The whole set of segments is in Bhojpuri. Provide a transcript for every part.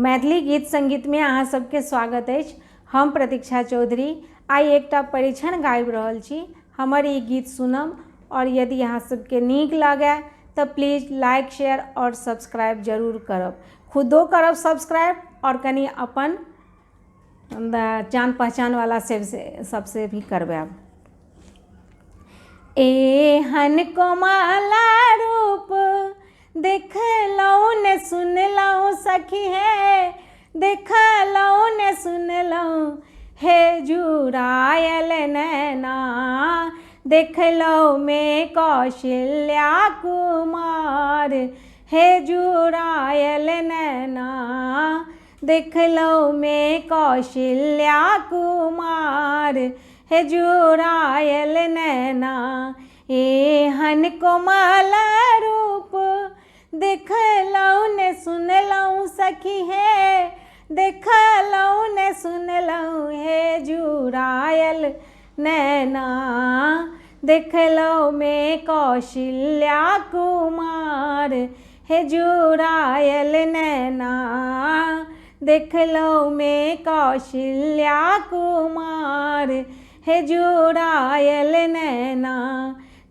मैथिली गीत संगीत में अहाँ सबके स्वागत अछि। हम प्रतीक्षा चौधरी आई एकटा परीक्षण गाबि रहल छी। हमर ई गीत सुनब और यदि अहाँ सबके नीक लागे तो प्लीज लाइक शेयर और सब्सक्राइब जरूर करब। खुदो करब सब्सक्राइब और कनी अपन जान पहचान वाला सबसे भी करवाएब। एहन कोमला रूप देखलहुँ ने सुनलहुँ सखी है, देखलहुँ ने सुनलहुँ हे जुड़ायल नैना, देखलहुँ में कौशल्या कुमार हे जुड़ायल नैना, देखलहुँ में कौशल्या कुमार हे जुड़ायल नैना। एहन कोमला रूप देखलहुँ ने सुनलहुँ सखी है, देखलहुँ ने सुनलहुँ हे जुड़ायल नैना, देखलहुँ में कौशल्या कुमार हे जुड़ायल नैना, देखलहुँ में कौशल्या कुमार हे जुड़ायल नैना।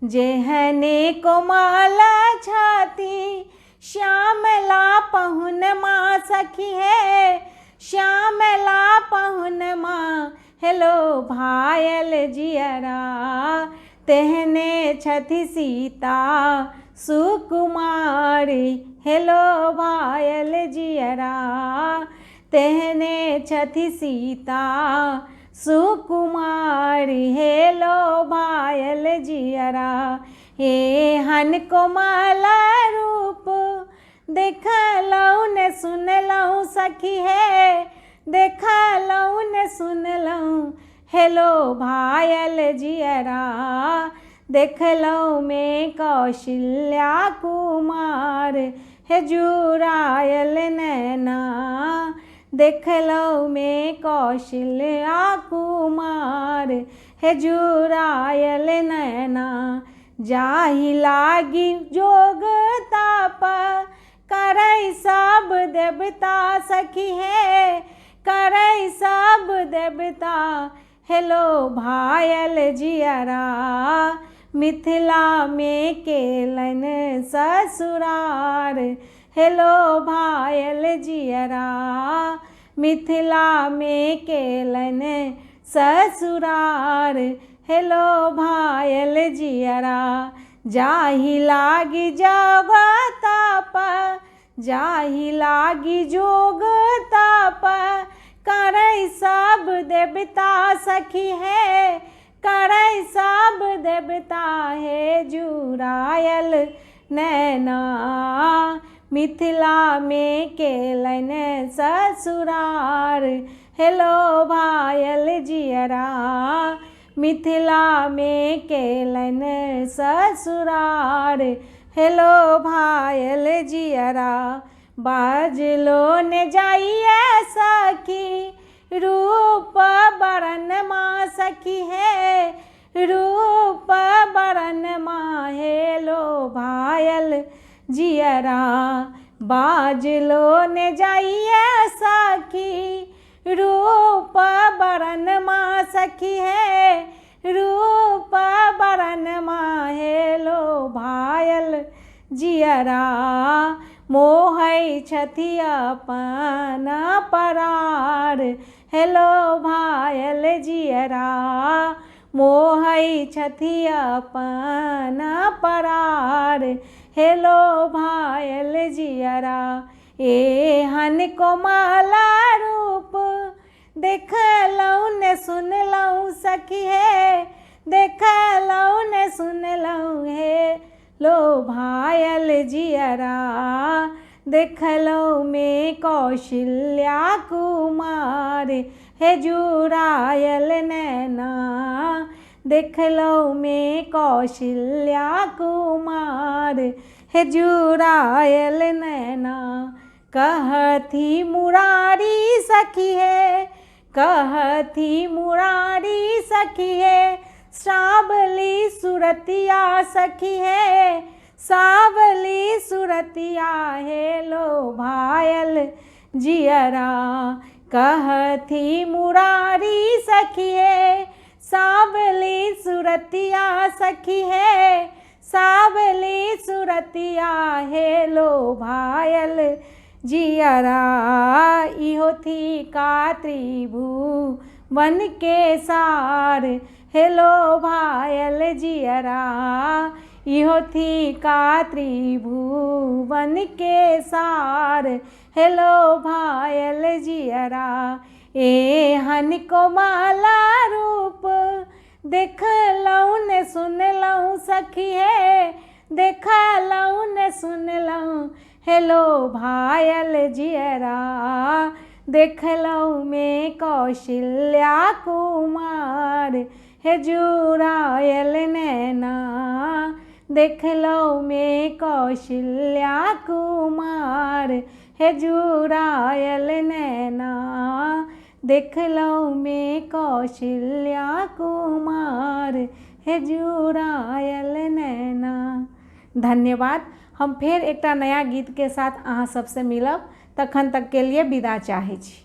जेहने कोमला छाती श्यामला पहुनमा सखी है, श्यामला पहुनमा हेलो भायल जियरा, तेहने छथि सीता सुकुमारी हेलो भायल जियरा, तेहने छथि सीता सुकुमारी हेलो भायल जियरा। एहन कोमला रूप देखलहुँ ने सुनलहुँ सखी है, देखलहुँ ने सुनलहुँ हेलो भायल जियरा, देखलहुँ में कौशल्या कुमार हे जुड़ायल नैना, देखलहुँ में कौशल्या कुमार हे जुड़ायल नैना। जाहि लागी जोग ताप करै सब देवता सखी है, करै सब देवता हेलो भायल जियरा, मिथिला में केलन ससुरार हेलो भायल जियरा, मिथिला में केलन ससुरार हेलो भायल जियरा। जाहि लागी जग ताप, जाहि लागी जोग ताप करै सब देवता सखी है, करै सब देवता हे जुड़ायल नैना, मिथिला में केलन ससुरार हेलो भायल जियरा, मिथिला में केलन ससुरार हेलो भायल जियरा। बाजलो ने जाइए सखी रूप बरन माँ सखी है, रूप बरन माँ हेलो भायल जियरा, बाजलो ने जाइए सखी रूप बरन माँ सखी है, रूप बरन माँ हेलो भायल जियरा। मोहै छथि अपन परार हेलो भायल जियरा, मोहै छथि अपन परार हेलो भायल जियरा। एहन कोमला रूप देखलहुँ ने सुनलहुँ सखी है, देखलहुँ ने सुनलहुँ हेलो भायल जियरा, देखलहुँ में कौशल्या कुमार हे जुड़ायल नैना, देखलहुँ में कौशल्या कुमार हे जुड़ायल नैना। कहथी मुरारी सखी है, कहथी मुरारी सखी है, सावली सुरतिया सखी है, सावली सुरतिया हेलो भायल जियरा। कहथी मुरारी सखी है सावली सुरतिया सखी है, सावली सुरतिया हे लो भायल जियरा। इहो थी का त्रिभुवन के सार हेलो भायल जियरा। इहो थी का त्रिभुवन के सार हेलो भायल जियरा। एहन को माला रूप देखलहुँ ने सुनलहुँ सखी है, देखलहुँ ने सुनलहुँ हेलो भायल जियरा। देखलहुँ में कौशल्या कुमार हे जुड़ायल नैना, देखलहुँ में कौशल्या कुमार हे जुड़ायल नैना, देखलहुँ में कौशल्या कुमार हे जुड़ायल नैना। धन्यवाद। हम फेर एकटा नया गीत के साथ अहाँ सबसे मिलब, तखन तक के लिए विदा चाहै छी।